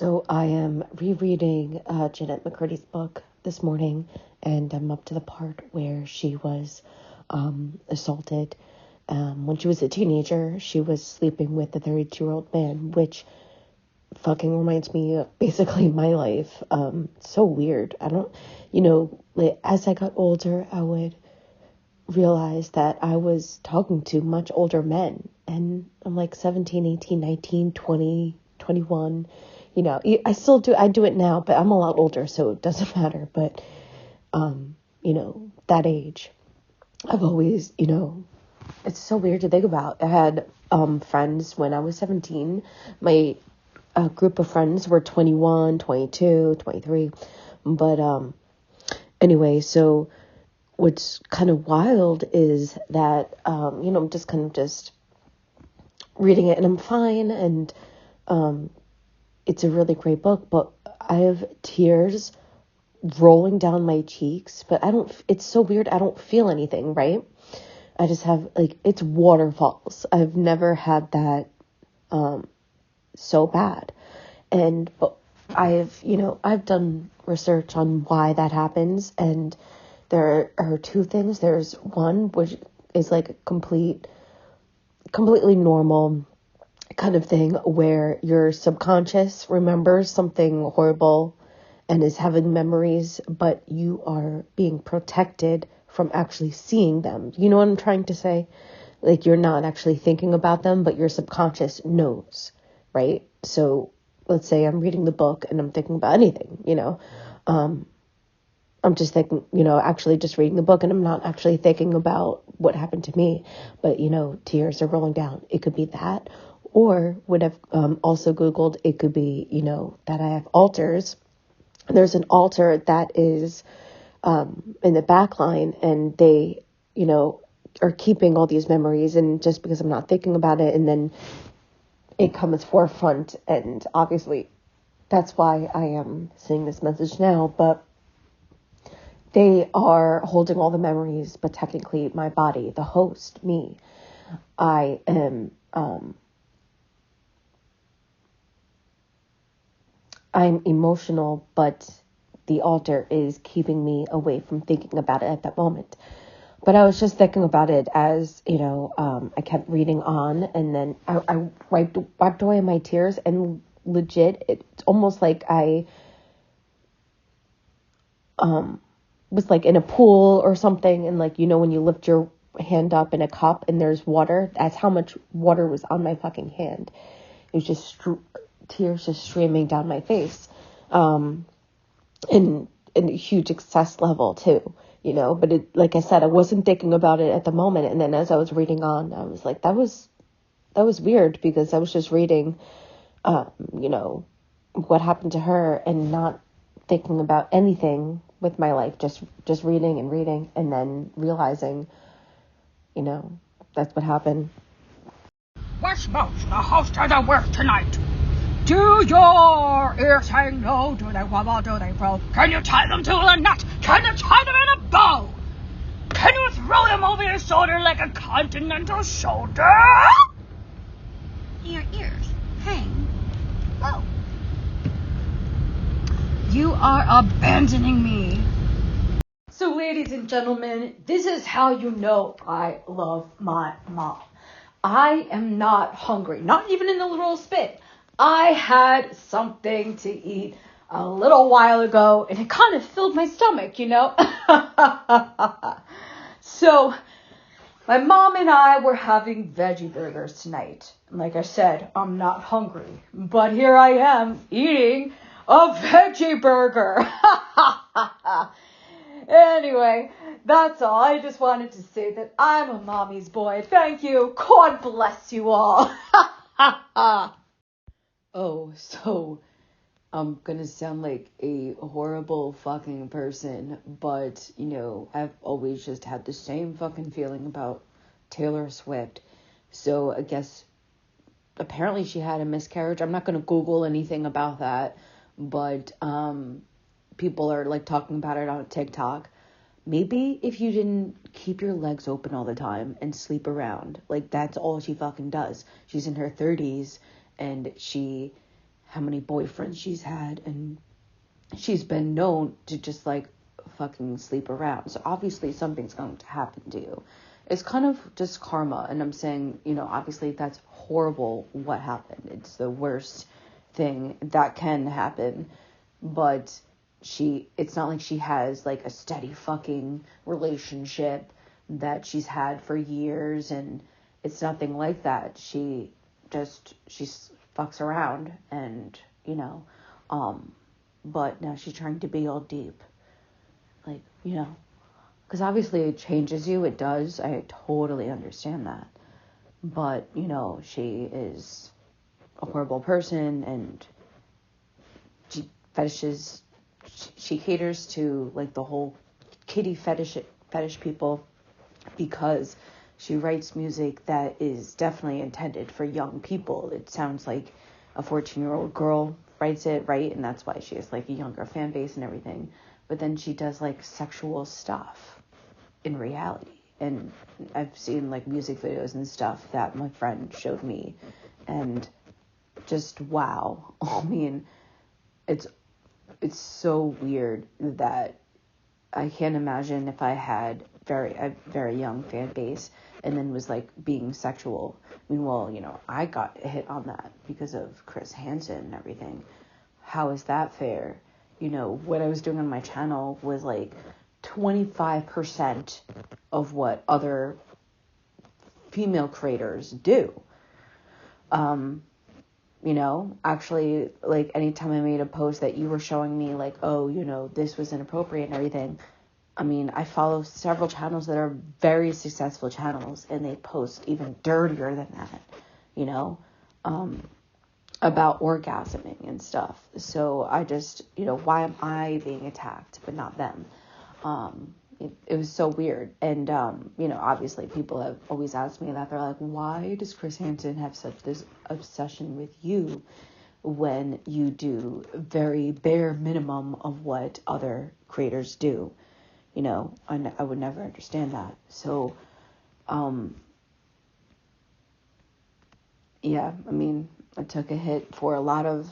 So I am rereading Jeanette McCurdy's book this morning, and I'm up to the part where she was assaulted. When she was a teenager, she was sleeping with a 32-year-old man, which fucking reminds me of basically my life. So weird. As I got older, I would realize that I was talking to much older men, and I'm like 17, 18, 19, 20, 21. I still do it now, but I'm a lot older, so it doesn't matter. But, that age, I've always, it's so weird to think about. I had friends when I was 17. My group of friends were 21, 22, 23. But anyway, so what's kind of wild is that, I'm just kind of just reading it and I'm fine. And it's a really great book, but I have tears rolling down my cheeks, but it's so weird. I don't feel anything, right? I just have it's waterfalls. I've never had that, so bad. But I've done research on why that happens. And there are two things. There's one, which is like a completely normal kind of thing where your subconscious remembers something horrible and is having memories, but you are being protected from actually seeing them. You know what I'm trying to say? Like, you're not actually thinking about them, but your subconscious knows, right? So let's say I'm reading the book and I'm thinking about anything, I'm just thinking, actually just reading the book, and I'm not actually thinking about what happened to me, but, tears are rolling down. It could be that, or would have also Googled, it could be, that I have altars. There's an altar that is in the back line, and they, are keeping all these memories, and just because I'm not thinking about it, and then it comes forefront, and obviously that's why I am saying this message now, but they are holding all the memories, but technically my body, the host, me, I am, I'm emotional, but the altar is keeping me away from thinking about it at that moment. But I was just thinking about it as, I kept reading on, and then I wiped away my tears, and legit, it's almost like I, was like in a pool or something, and when you lift your hand up in a cup and there's water, that's how much water was on my fucking hand. It was just tears just streaming down my face, in a huge excess level too, but it, like I said, I wasn't thinking about it at the moment. And then as I was reading on, I was like, that was weird, because I was just reading, what happened to her and not thinking about anything with my life, just reading and reading, and then realizing, that's what happened. What's most the host of the work tonight? Do your ears hang low? Do they wobble? Do they roll? Can you tie them to a knot? Can you tie them in a bow? Can you throw them over your shoulder like a continental shoulder? Your ears hang low. You are abandoning me. So, ladies and gentlemen, this is how you know I love my mom. I am not hungry, not even in a little spit. I had something to eat a little while ago, and it kind of filled my stomach, So, my mom and I were having veggie burgers tonight. And like I said, I'm not hungry, but here I am eating a veggie burger. Anyway, that's all. I just wanted to say that I'm a mommy's boy. Thank you. God bless you all. Oh, so I'm gonna sound like a horrible fucking person, but, I've always just had the same fucking feeling about Taylor Swift. So I guess apparently she had a miscarriage. I'm not gonna Google anything about that, but people are talking about it on TikTok. Maybe if you didn't keep your legs open all the time and sleep around, that's all she fucking does. She's in her 30s, and she how many boyfriends she's had, and she's been known to just like fucking sleep around. So obviously something's going to happen to you. It's kind of just karma. And I'm saying, you know, obviously that's horrible what happened. It's the worst thing that can happen. But it's not like she has like a steady fucking relationship that she's had for years, and it's nothing like that. She fucks around, and, you know, but now she's trying to be all deep. Like, you know, because obviously it changes you. It does. I totally understand that. But, you know, she is a horrible person, and she fetishes. She caters to, like, the whole kitty fetish people, because she writes music that is definitely intended for young people. It sounds like a 14-year-old girl writes it, right? And that's why she has, like, a younger fan base and everything. But then she does, like, sexual stuff in reality. And I've seen, like, music videos and stuff that my friend showed me. And just, wow. I mean, it's so weird that I can't imagine if I had a very young fan base and then was, like, being sexual. I mean, well, you know, I got hit on that because of Hansen and everything. How is that fair? You know, what I was doing on my channel was, like, 25% of what other female creators do. You know, actually, like, anytime I made a post that you were showing me, like, oh, you know, this was inappropriate and everything, I mean, I follow several channels that are very successful channels, and they post even dirtier than that, you know, about orgasming and stuff. So I just, you know, why am I being attacked but not them? It was so weird. And, you know, obviously people have always asked me that. They're like, why does Hansen have such this obsession with you when you do very bare minimum of what other creators do? You know, I would never understand that. So, yeah, I mean, I took a hit for a lot of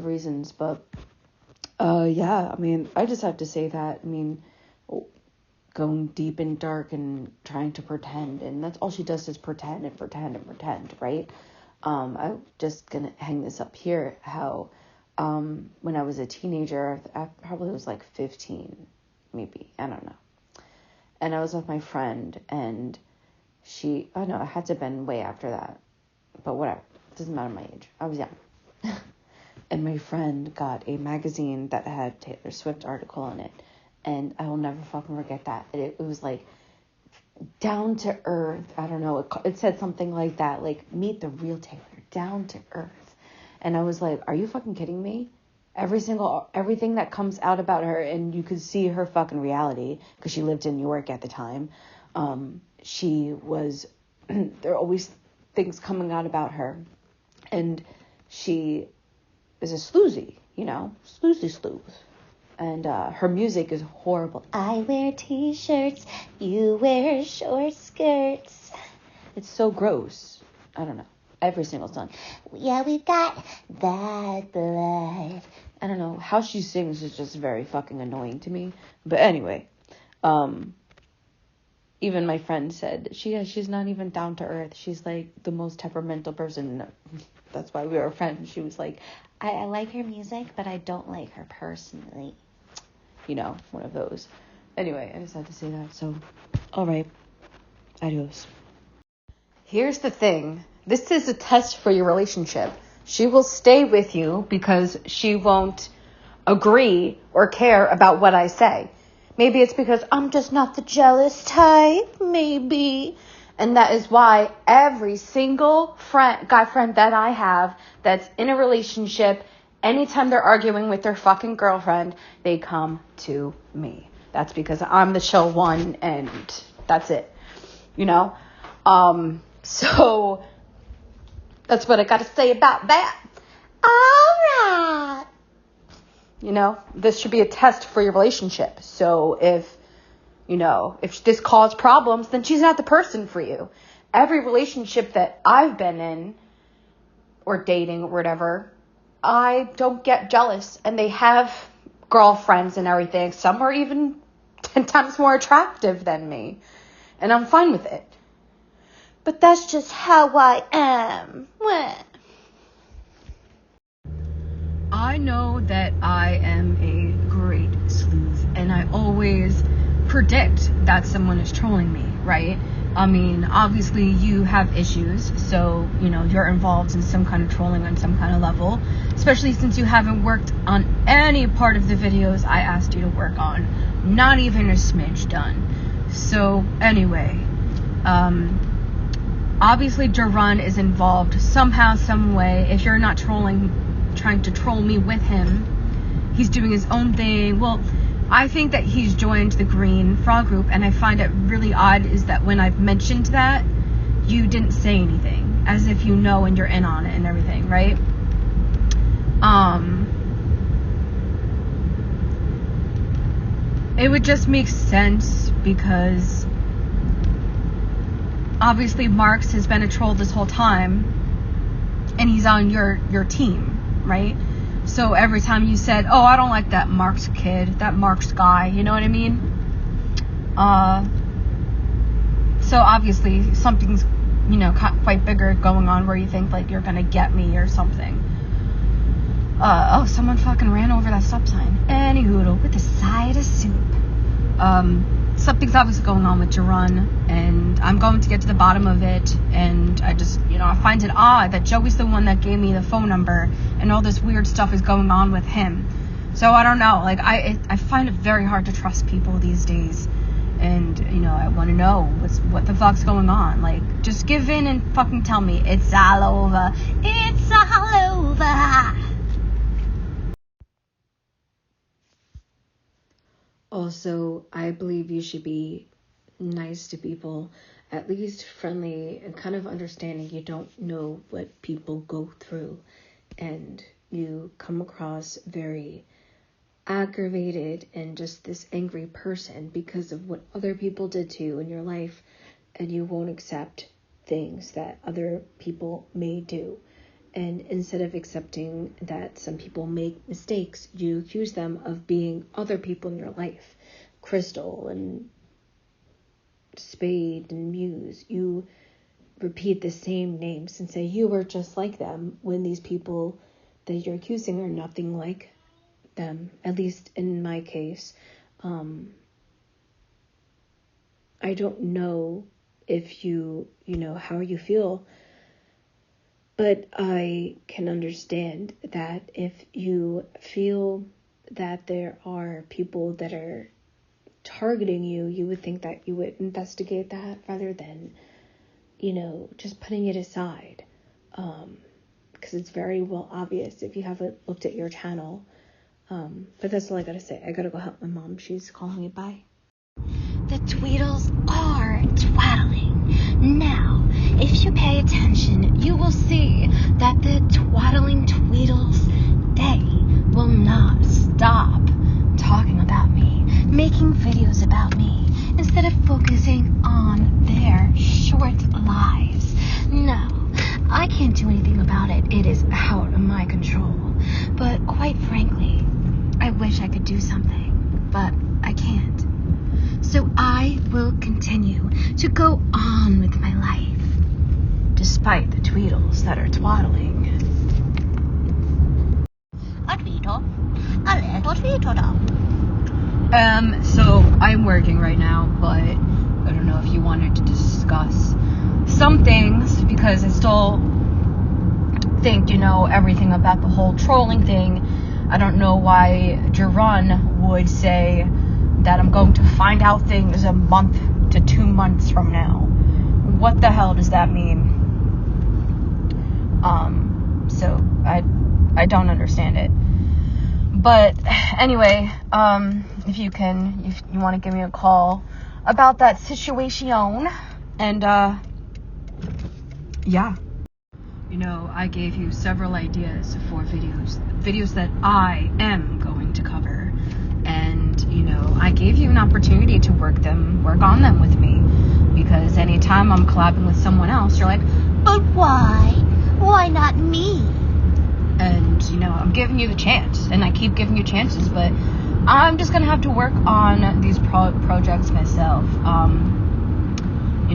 reasons, but yeah, I mean, I just have to say that, I mean, going deep and dark and trying to pretend, and that's all she does is pretend and pretend and pretend, right? I'm just gonna hang this up here, how, when I was a teenager, I probably was like 15, maybe, I don't know, and I was with my friend, and I had to have been way after that, but whatever, it doesn't matter my age, I was young. And my friend got a magazine that had Taylor Swift article in it. And I will never fucking forget that. It was like down to earth. I don't know. It said something like that. Like, meet the real Taylor. Down to earth. And I was like, are you fucking kidding me? Everything that comes out about her, and you could see her fucking reality, because she lived in New York at the time. She was, there are always things coming out about her. And she is a sloozy, you know, sloozy sleuth. And her music is horrible. I wear t-shirts, you wear short skirts. It's so gross. I don't know. Every single song. Yeah, we've got that blood. I don't know. How she sings is just very fucking annoying to me. But anyway, even my friend said, she's not even down to earth. She's like the most temperamental person. That's why we were friends. She was like, I like her music, but I don't like her personally. You know, one of those. Anyway, I just had to say that. So, all right. Adios. Here's the thing. This is a test for your relationship. She will stay with you because she won't agree or care about what I say. Maybe it's because I'm just not the jealous type. Maybe. And that is why every single guy friend that I have that's in a relationship, anytime they're arguing with their fucking girlfriend, they come to me. That's because I'm the chill one, and that's it. You know? So that's what I got to say about that. All right. You know, this should be a test for your relationship. So if this causes problems, then she's not the person for you. Every relationship that I've been in, or dating or whatever, I don't get jealous. And they have girlfriends and everything. Some are even 10 times more attractive than me. And I'm fine with it. But that's just how I am. What? I know that I am a great sleuth, and I always predict that someone is trolling me, right? I mean, obviously you have issues, so, you're involved in some kind of trolling on some kind of level, especially since you haven't worked on any part of the videos I asked you to work on. Not even a smidge done. So, anyway, obviously Jerun is involved somehow, some way. If you're not trying to troll me with him, he's doing his own thing. Well, I think that he's joined the Green Frog group, and I find it really odd is that when I've mentioned that, you didn't say anything, as if you know and you're in on it and everything, right? It would just make sense because obviously Marks has been a troll this whole time, and he's on your team, right? So every time you said, oh, I don't like that Marks kid, that Marks guy, you know what I mean? So obviously something's, quite bigger going on where you think like you're gonna get me or something. Oh, someone fucking ran over that stop sign. Any hoodle with a side of soup. Something's obviously going on with Jerun, and I'm going to get to the bottom of it. And I just, I find it odd that Joey's the one that gave me the phone number, and all this weird stuff is going on with him. So I don't know. Like I find it very hard to trust people these days, and I want to know what the fuck's going on. Like, just give in and fucking tell me it's all over. It's all over. Also, I believe you should be nice to people, at least friendly and kind of understanding. You don't know what people go through, and you come across very aggravated and just this angry person because of what other people did to you in your life, and you won't accept things that other people may do. And instead of accepting that some people make mistakes, you accuse them of being other people in your life. Crystal and Spade and Muse. You repeat the same names and say you were just like them when these people that you're accusing are nothing like them. At least in my case. I don't know if you how you feel, but I can understand that if you feel that there are people that are targeting you, you would think that you would investigate that rather than, just putting it aside. Because it's very well obvious if you haven't looked at your channel. But that's all I gotta say. I gotta go help my mom. She's calling me. Bye. The Tweedles are twaddling. Now, if you pay attention, you will see that the twaddling Tweedles, they will not stop talking about me, making videos about me, instead of focusing on their short lives. No, I can't do anything about it. It is out of my control. But quite frankly, I wish I could do something, but I can't. So I will continue to go on with my life, despite the Tweedles that are twaddling. A Tweedle, a little Tweedle. So I'm working right now, but I don't know if you wanted to discuss some things, because I still think everything about the whole trolling thing. I don't know why Jerun would say that I'm going to find out things a month to 2 months from now. What the hell does that mean? So I don't understand it. But anyway, if you want to give me a call about that situation, and yeah. I gave you several ideas for videos that I am going to cover, and I gave you an opportunity to work on them with me, because anytime I'm collabing with someone else, you're like, But why? Why not me? And, I'm giving you the chance, and I keep giving you chances, but I'm just gonna have to work on these projects myself.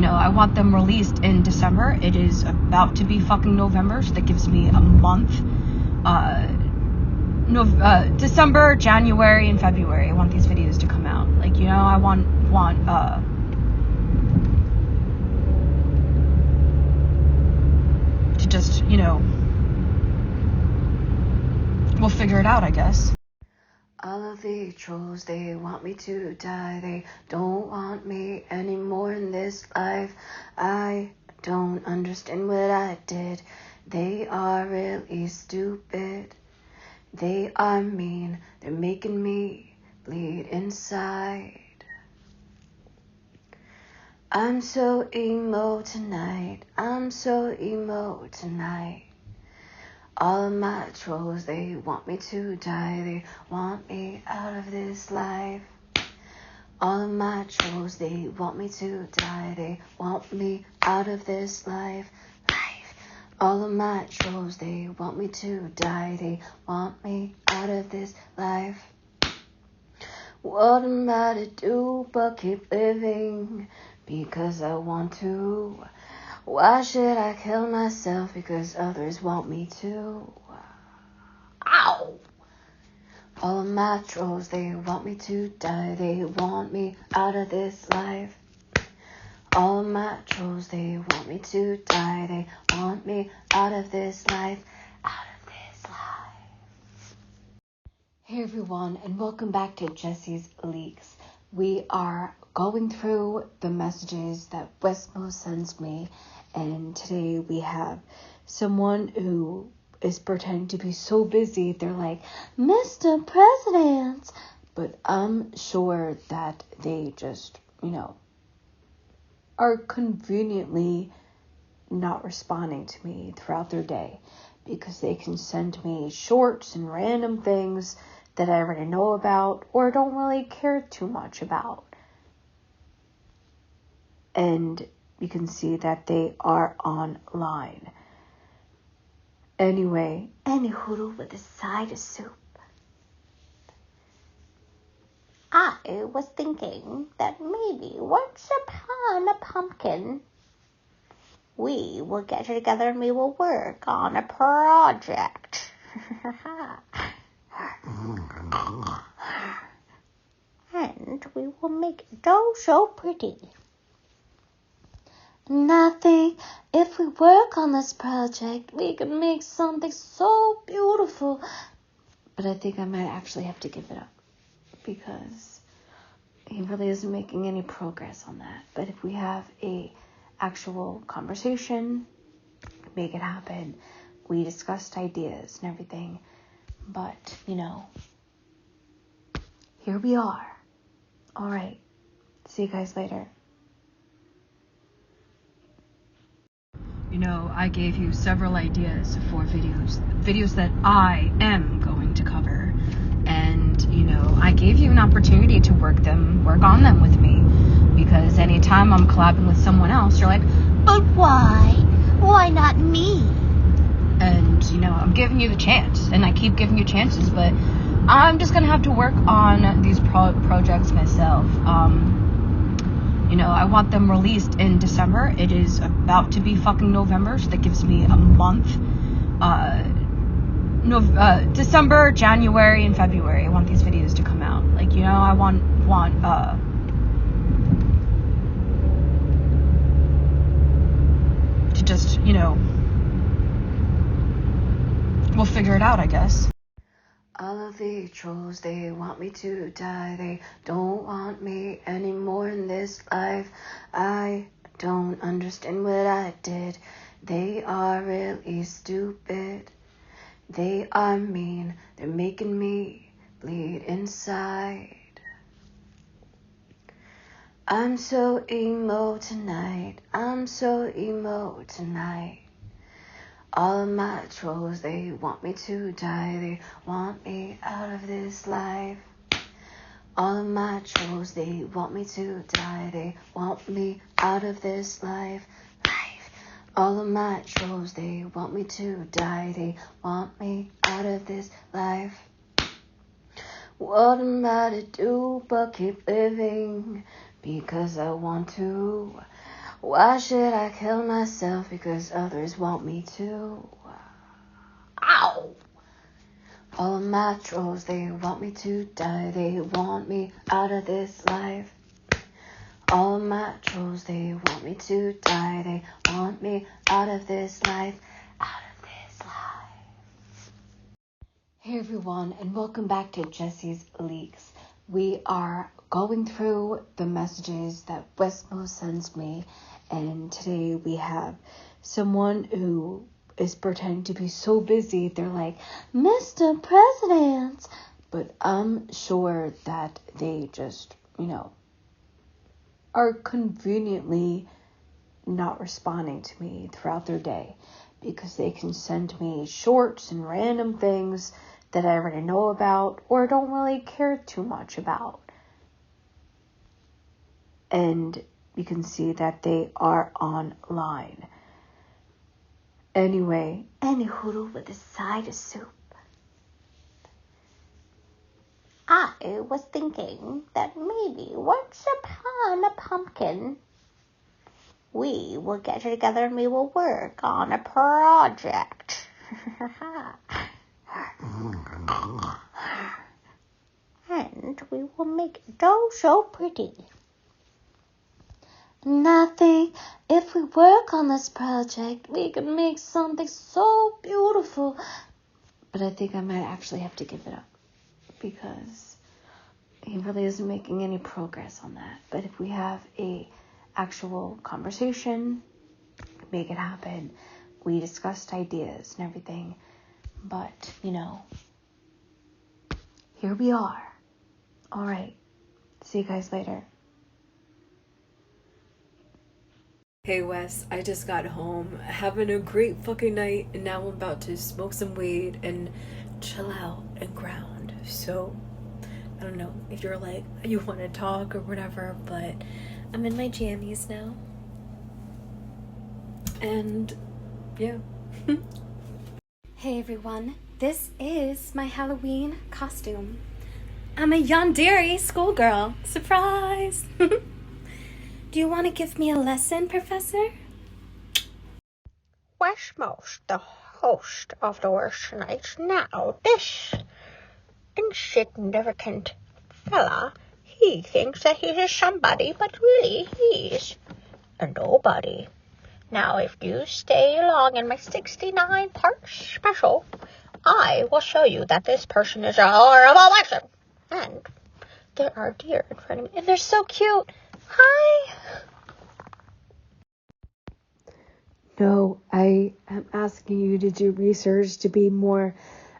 I want them released in December. It is about to be fucking November, so that gives me a month. December, January, and February. I want these videos to come out. I want to just, we'll figure it out, I guess. All of the trolls, they want me to die. They don't want me anymore in this life. I don't understand what I did. They are really stupid. They are mean. They're making me bleed inside. I'm so emo tonight. I'm so emo tonight. All of my trolls, they want me to die. They want me out of this life. All of my trolls, they want me to die. They want me out of this life. All of my trolls, they want me to die. They want me out of this life. What am I to do but keep living? Because I want to. Why should I kill myself? Because others want me to. Ow! All of my trolls, they want me to die. They want me out of this life. All of my trolls, they want me to die. They want me out of this life. Out of this life. Hey everyone, and welcome back to Jessi's Leaks. We are going through the messages that Westmo sends me, and today we have someone who is pretending to be so busy. They're like, Mr. President. But I'm sure that they just, are conveniently not responding to me throughout their day, because they can send me shorts and random things that I already know about or don't really care too much about. And you can see that they are online. Anyway, any hoodoo with a side of soup. I was thinking that maybe once upon a pumpkin, we will get together and we will work on a project. And we will make it oh so pretty. And I think if we work on this project, we can make something so beautiful. But I think I might actually have to give it up, because he really isn't making any progress on that. But if we have a actual conversation, make it happen. We discussed ideas and everything. But, here we are. All right. See you guys later. I gave you several ideas for videos that I am going to cover. And, I gave you an opportunity to work on them with me. Because anytime I'm collabing with someone else, you're like, but why? Why not me? And, I'm giving you the chance, and I keep giving you chances, but I'm just gonna have to work on these projects myself. I want them released in December. It is about to be fucking November, so that gives me a month. December, January, and February. I want these videos to come out. I want to just, we'll figure it out, I guess. All of the trolls, they want me to die. They don't want me anymore in this life. I don't understand what I did. They are really stupid. They are mean. They're making me bleed inside. I'm so emo tonight. I'm so emo tonight. All of my trolls, they want me to die. They want me out of this life. All of my trolls, they want me to die. They want me out of this life. All of my trolls, they want me to die. They want me out of this life. What am I to do but keep living? Because I want to. Why should I kill myself? Because others want me to. Ow! All of my trolls, they want me to die. They want me out of this life. All of my trolls, they want me to die. They want me out of this life. Out of this life. Hey everyone, and welcome back to Jessi's Leaks. We are going through the messages that Westmo sends me, and today we have someone who is pretending to be so busy. They're like, Mr. President. But I'm sure that they just, are conveniently not responding to me throughout their day, because they can send me shorts and random things that I already know about or don't really care too much about. And you can see that they are online. Anyway, any hoodle with a side of soup. I was thinking that maybe once upon a pumpkin, we will get together and we will work on a project. And we will make it all so pretty. And I think if we work on this project, we can make something so beautiful. But I think I might actually have to give it up, because he really isn't making any progress on that. But if we have a actual conversation, make it happen. We discussed ideas and everything. But, here we are. All right. See you guys later. Hey Wes, I just got home, having a great fucking night, and now I'm about to smoke some weed and chill out and ground. So, I don't know if you're like, you want to talk or whatever, but I'm in my jammies now. And, yeah. Hey everyone, this is my Halloween costume. I'm a yandere schoolgirl. Surprise! Do you want to give me a lesson, Professor? Westmost, the host of the worst nights. Now, this insignificant fella, he thinks that he is somebody, but really he's a nobody. Now, if you stay along in my 69-part special, I will show you that this person is a horrible person. And there are deer in front of me, and they're so cute. Hi! No, I am asking you to do research to be more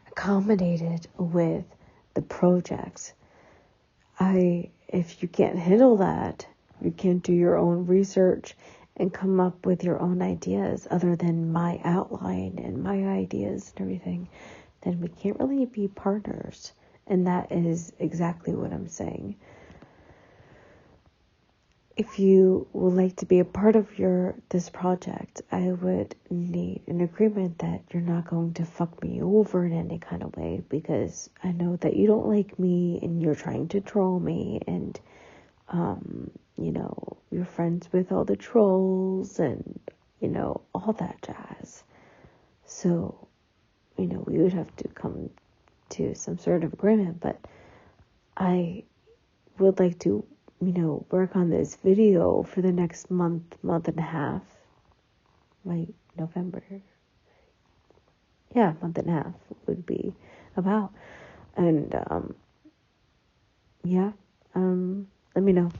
accommodated with the projects. If you can't handle that, you can't do your own research and come up with your own ideas other than my outline and my ideas and everything, then we can't really be partners. And that is exactly what I'm saying. If you would like to be a part of this project, I would need an agreement that you're not going to fuck me over in any kind of way, because I know that you don't like me and you're trying to troll me, and you're friends with all the trolls and all that jazz. So we would have to come to some sort of agreement, but I would like to work on this video for the next month and a half. November. Yeah, month and a half would be about. And, let me know.